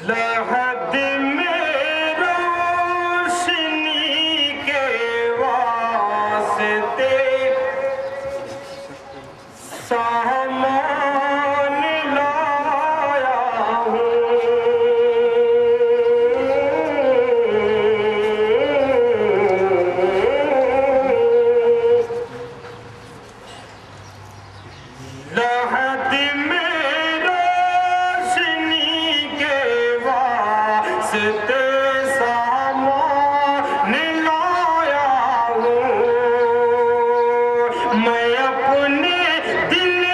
لحد میں روشنی کے واسطے سامان لایا ہوں لحد میں روشنی کے واسطے سامان لایا ہوں میں اپنے دل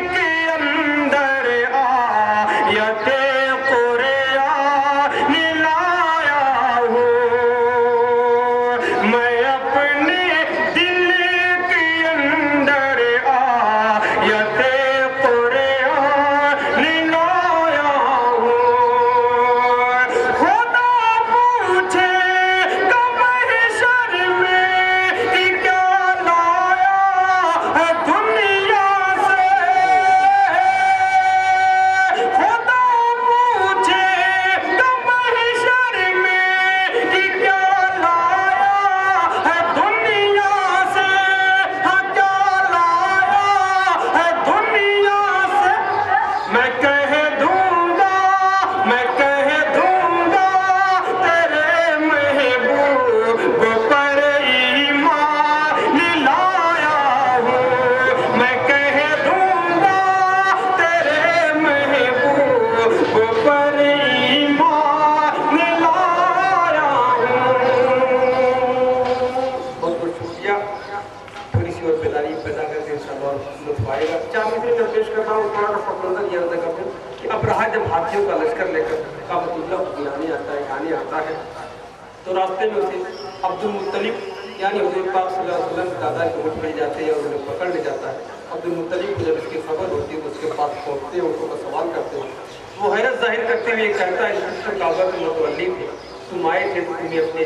کے اندر آیت قرآن لایا ہوں میں اپنے دل کے اندر آیت قرآن لایا ہوں خدا پوچھے گا محشر میں کہ کیا لایا ہے دنیا سے خدا پوچھے گا محشر میں کہ کیا لایا ہے دنیا سے کیا لایا ہے دنیا سے میں کہہ دوں گا تیرے محبوب پر ایمان لایا ہوں میں کہہ دوں گا تیرے محبوب پر ایمان لایا ہوں بہت بہت شکریہ تھوڑی سی اور بیداری پیدا کر کے انشاءاللہ لطف آئے گا چار مجھے میں پیش کرتا ہوں تھوڑا سا فقرہ یہ عرض کرتا ہوں کہ ابرہہ جب ہاتھیوں کا لشکر لے کر کعبۃ اللہ کو آنے آتا ہے تو راستے میں اسے عبد المطلب یعنی حضور پاک صلی اللہ علیہ وسلم دادا کے اٹھ پڑ جاتے ہیں اور انہیں پکڑ لے جاتا ہے عبد المطلب کو جب اس کی خبر ہوتی ہے تو اس کے پاس پہنچتے ہیں ان کو سوال کرتے ہیں وہ حیرت ظاہر کرتے ہوئے کہتا ہے کہ کعبہ کے متولی تھے تم آئے تھے تو تمہیں اپنے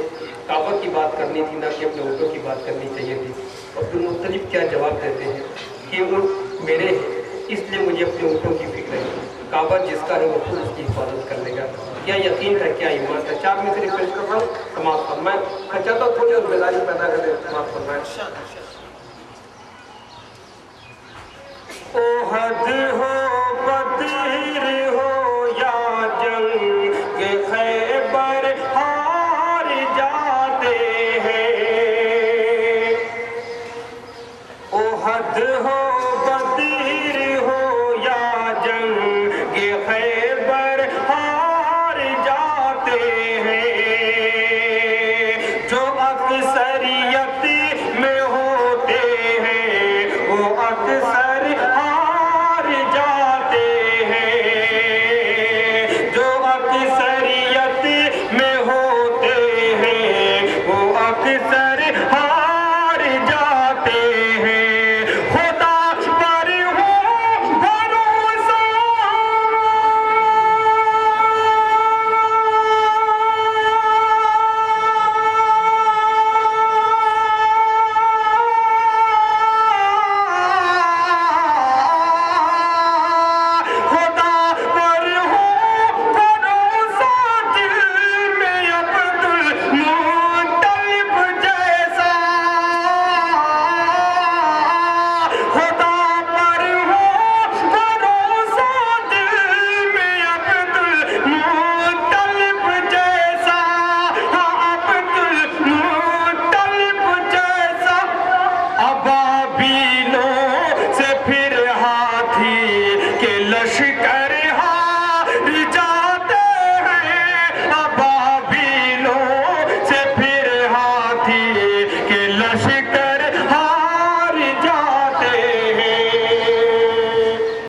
کعبہ کی بات کرنی تھی نہ کہ اپنے اونٹوں کی بات کرنی چاہیے تھی عبد المطلب کیا جواب دیتے ہیں کہ اونٹ میرے ہیں اس لیے مجھے اپنے اونٹوں کی فکر ہے کعبہ جس کا ہے وہ خود اس کی حفاظت کر لے گا کیا یقین ہے کیا ایمان ہے چار میں سے ریکویسٹ کر رہا ہوں سماعت فرمائیں میں چاہتا ہوں تھوڑی اور بیداری پیدا کر دیں سماعت فرمائیں